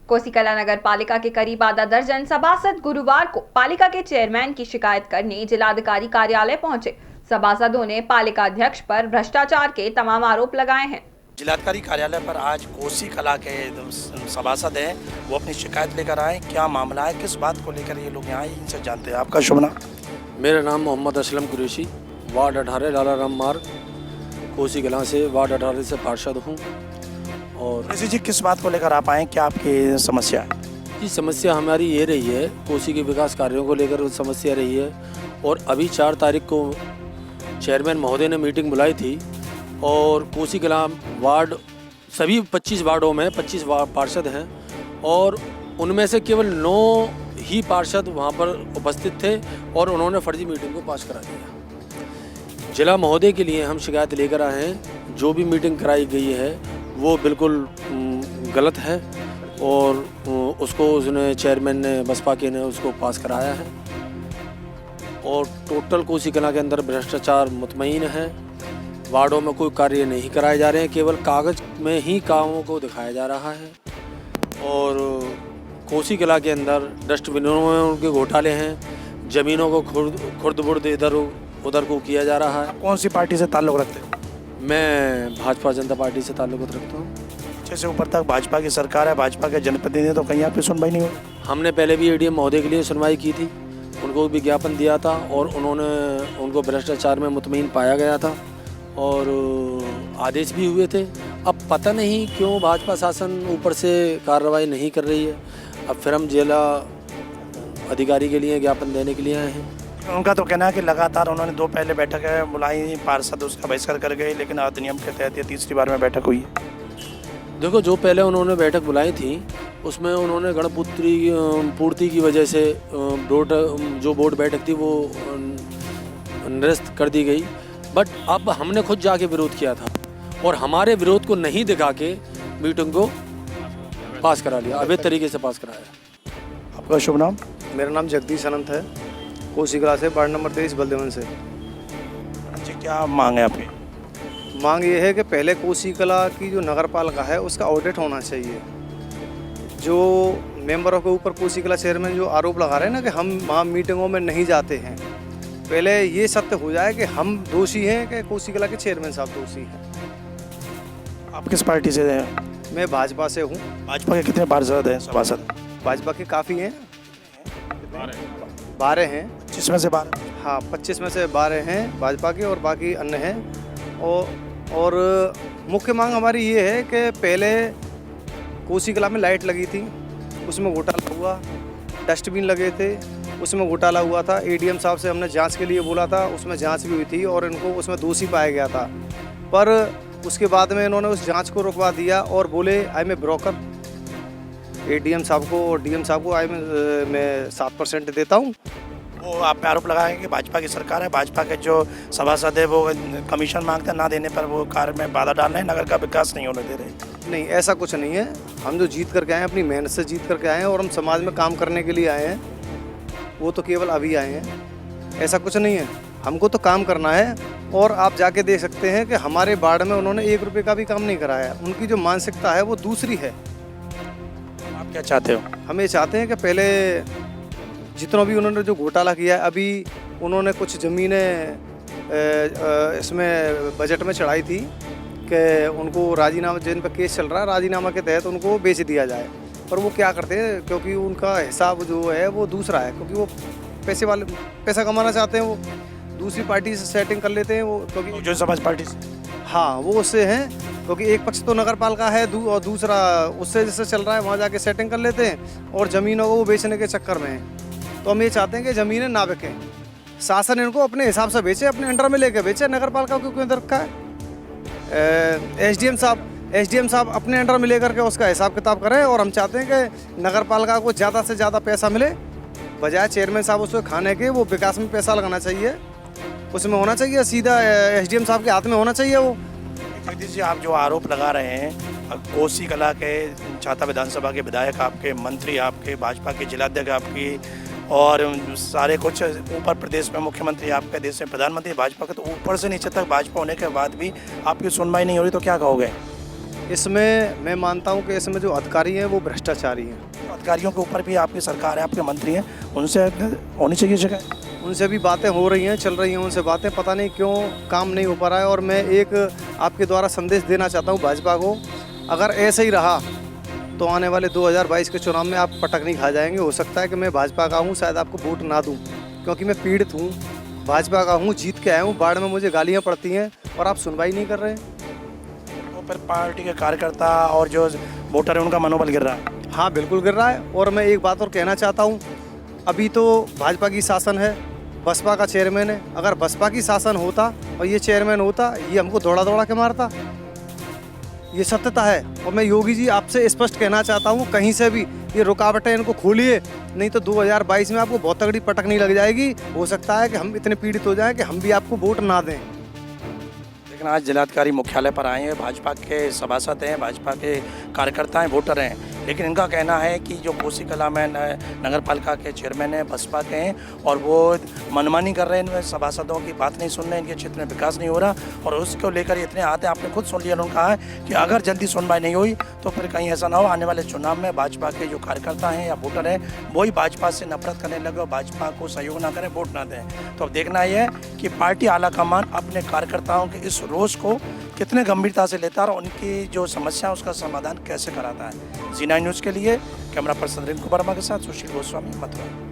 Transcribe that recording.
कोसीकला नगर पालिका के करीब आधा दर्जन सभासद गुरुवार को पालिका के चेयरमैन की शिकायत करने जिलाधिकारी कार्यालय पहुंचे। सभासदों ने पालिका अध्यक्ष पर भ्रष्टाचार के तमाम आरोप लगाए हैं। जिलाधिकारी कार्यालय पर आज कोसी कला के सभासद हैं, वो अपनी शिकायत लेकर आए। क्या मामला है, किस बात को लेकर ये लोग यहाँ आए, इनसे जानते हैं। आपका शुभ नाम? मेरा नाम मोहम्मद असलम कुरैशी, वार्ड 18 लालाराम मार्ग, कोसी कला से वार्ड 18 से पार्षद हूँ। और कुरैशी जी, किस बात को लेकर आप आए, क्या आपकी समस्या है? ये समस्या हमारी ये रही है, कोसी के विकास कार्यों को लेकर समस्या रही है। और अभी 4 तारीख को चेयरमैन महोदय ने मीटिंग बुलाई थी और कोसी कला वार्ड सभी 25 वार्डों में 25 पार्षद हैं और उनमें से केवल 9 ही पार्षद वहाँ पर उपस्थित थे और उन्होंने फर्जी मीटिंग को पास करा दिया। जिला महोदय के लिए हम शिकायत लेकर आए हैं। जो भी मीटिंग कराई गई है वो बिल्कुल गलत है और उसको उसने चेयरमैन ने बसपा के ने उसको पास कराया है और टोटल कोसी कला के अंदर भ्रष्टाचार मुतमईन है। वार्डों में कोई कार्य नहीं कराए जा रहे हैं, केवल कागज़ में ही कामों को दिखाया जा रहा है। और कोसी कला के अंदर डस्टबिनों में उनके घोटाले हैं, ज़मीनों को खुर्द बुर्द इधर उधर को किया जा रहा है। कौन सी पार्टी से ताल्लुक़ रखते हो? मैं भाजपा जनता पार्टी से ताल्लुक़ रखता हूँ। अच्छे से ऊपर तक भाजपा की सरकार है, भाजपा के जनप्रतिनिधि, तो कहीं यहाँ पे सुनवाई नहीं हुई। हमने पहले भी एडीएम महोदय के लिए सुनवाई की थी, उनको विज्ञापन दिया था और उनको भ्रष्टाचार में मुतमईन पाया गया था और आदेश भी हुए थे। अब पता नहीं क्यों भाजपा शासन ऊपर से कार्रवाई नहीं कर रही है। अब फिर हम जिला अधिकारी के लिए ज्ञापन देने के लिए आए हैं। उनका तो कहना है कि लगातार उन्होंने 2 पहले बैठकें बुलाई, पार्षद उसका बहिष्कार कर गए, लेकिन अधिनियम के तहत ये तीसरी बार में बैठक हुई है। देखो, जो पहले उन्होंने बैठक बुलाई थी उसमें उन्होंने गणपूर्ति पूर्ति की वजह से बोर्ड बैठक थी वो निरस्त कर दी गई। बट अब हमने खुद जाके विरोध किया था और हमारे विरोध को नहीं दिखा के मीटिंग को पास करा लिया, अवैध तरीके से पास कराया। आपका शुभ नाम? मेरा नाम जगदीश अनंत है, कोसी कला से, वार्ड नंबर 23 बलदेवन से। अच्छा, क्या मांग है आपकी? मांग ये है कि पहले कोसी कला की जो नगर पालिका है उसका ऑडिट होना चाहिए। जो मेंबरों के ऊपर कोसी कला चेयरमैन जो आरोप लगा रहे हैं ना कि हम वहाँ मीटिंगों में नहीं जाते हैं, पहले ये सत्य हो जाए कि हम दोषी हैं कि कोसी कला के चेयरमैन साहब दोषी हैं। आप किस पार्टी से हैं? मैं भाजपा से हूँ। भाजपा के कितने पार्षद हैं, सभासद? भाजपा के काफ़ी हैं, 12 हैं। 25 में से 12? हाँ, 25 में से 12 हैं भाजपा के और बाकी अन्य हैं। और मुख्य मांग हमारी ये है कि पहले कोसी कला में लाइट लगी थी, उसमें घोटाला हुआ, डस्टबिन लगे थे, उसमें घोटाला हुआ था। एडीएम साहब से हमने जांच के लिए बोला था, उसमें जांच भी हुई थी और इनको उसमें दोषी पाया गया था। पर उसके बाद में इन्होंने उस जांच को रुकवा दिया और बोले I am a broker. ADM साहब को और डीएम साहब को मैं 7% देता हूँ। वो आप पे आरोप लगाएंगे कि भाजपा की सरकार है, भाजपा के जो सभासद है वो कमीशन मांगते हैं, ना देने पर वो कार्य में बाधा डाल रहे हैं, नगर का विकास नहीं होने दे रहे। नहीं, ऐसा कुछ नहीं है। हम जो जीत करके आए हैं, अपनी मेहनत से जीत करके आए हैं और हम समाज में काम करने के लिए आए हैं। वो तो केवल अभी आए हैं, ऐसा कुछ नहीं है। हमको तो काम करना है और आप जाके देख सकते हैं कि हमारे वार्ड में उन्होंने 1 रुपये का भी काम नहीं कराया। उनकी जो मानसिकता है वो दूसरी है। आप क्या चाहते हो? हम ये चाहते हैं कि पहले जितना भी उन्होंने जो घोटाला किया है, अभी उन्होंने कुछ ज़मीनें इसमें बजट में चढ़ाई थी कि उनको राजीनामा, जिन पर केस चल रहा है, राजीनामा के तहत उनको बेच दिया जाए। पर वो क्या करते हैं, क्योंकि उनका हिसाब जो है वो दूसरा है, क्योंकि वो पैसा कमाना चाहते हैं, वो दूसरी पार्टी से सेटिंग कर लेते हैं वो, क्योंकि जो समाज पार्टी से, हाँ, वो उससे हैं। क्योंकि एक पक्ष तो नगर पालिका है और दूसरा उससे जैसे चल रहा है, वहाँ जाके सेटिंग कर लेते हैं और ज़मीनों को वो बेचने के चक्कर में हैं। तो हम ये चाहते हैं कि ज़मीनें ना बिकें, शासन इनको अपने हिसाब से बेचे, अपने अंडर में लेके बेचे। नगर पालिका को क्यों रखा है? एसडीएम साहब अपने अंडर में लेकर के उसका हिसाब किताब करें और हम चाहते हैं कि नगर पालिका को ज़्यादा से ज़्यादा पैसा मिले, बजाय चेयरमैन साहब उसको खाने के वो विकास में पैसा लगाना चाहिए। उसमें होना चाहिए सीधा एसडीएम साहब के हाथ में होना चाहिए वो। जगदीश जी, आप जो आरोप लगा रहे हैं, कोसी कला के छाता विधानसभा के विधायक आपके, मंत्री आपके, भाजपा के जिलाध्यक्ष आपकी और सारे कुछ ऊपर प्रदेश में मुख्यमंत्री आपके, देश में प्रधानमंत्री भाजपा के, तो ऊपर से नीचे तक भाजपा होने के बाद भी आपकी सुनवाई नहीं हो रही, तो क्या कहोगे? इसमें मैं मानता हूँ कि इसमें जो अधिकारी हैं वो भ्रष्टाचारी हैं। अधिकारियों के ऊपर भी आपकी सरकार है, आपके मंत्री हैं, उनसे होनी चाहिए शिकायत। उनसे भी बातें हो रही हैं, चल रही हैं उनसे बातें, पता नहीं क्यों काम नहीं हो पा रहा है। और मैं एक आपके द्वारा संदेश देना चाहता हूँ भाजपा को, अगर ऐसे ही रहा तो आने वाले 2022 के चुनाव में आप पटक नहीं खा जाएंगे। हो सकता है कि मैं भाजपा का हूँ, शायद आपको वोट ना दूँ, क्योंकि मैं पीड़ित हूँ, भाजपा का हूँ, जीत के आया हूँ, बाढ़ में मुझे गालियाँ पड़ती हैं और आप सुनवाई नहीं कर रहे हैं। तो फिर पार्टी के कार्यकर्ता और जो वोटर है उनका मनोबल गिर रहा है। हाँ बिल्कुल गिर रहा है। और मैं एक बात और कहना चाहता हूँ, अभी तो भाजपा की शासन है, बसपा का चेयरमैन है। अगर बसपा की शासन होता और ये चेयरमैन होता, ये हमको दौड़ा दौड़ा के मारता। ये सत्यता है। और मैं योगी जी आपसे स्पष्ट कहना चाहता हूँ, कहीं से भी ये रुकावटें इनको खोलिए, नहीं तो 2022 में आपको बहुत तगड़ी पटकनी लग जाएगी। हो सकता है कि हम इतने पीड़ित हो जाएं कि हम भी आपको वोट ना दें। लेकिन आज जिलाधिकारी मुख्यालय पर आए हैं, भाजपा के सभासद हैं, भाजपा के कार्यकर्ता हैं, वोटर हैं, लेकिन इनका कहना है कि जो कोसी कला में नगर पालिका के चेयरमैन हैं, बसपा के हैं, और वो मनमानी कर रहे हैं, इनमें सभासदों की बात नहीं सुन रहे हैं, इनके क्षेत्र में विकास नहीं हो रहा, और उसको लेकर इतने आते हैं। आपने खुद सुन लिया, उन्होंने कहा है कि अगर जल्दी सुनवाई नहीं हुई तो फिर कहीं ऐसा ना हो आने वाले चुनाव में भाजपा के जो कार्यकर्ता हैं या वोटर हैं वही भाजपा से नफरत करने लगे और भाजपा को सहयोग ना करें, वोट ना दें। तो अब देखना यह है कि पार्टी आलाकमान अपने कार्यकर्ताओं के इस रोष को कितने गंभीरता से लेता है और उनकी जो समस्या है उसका समाधान कैसे कराता है। जी9 न्यूज़ के लिए कैमरा पर्सन रिंकू वर्मा के साथ सुशील गोस्वामी, मथुरा।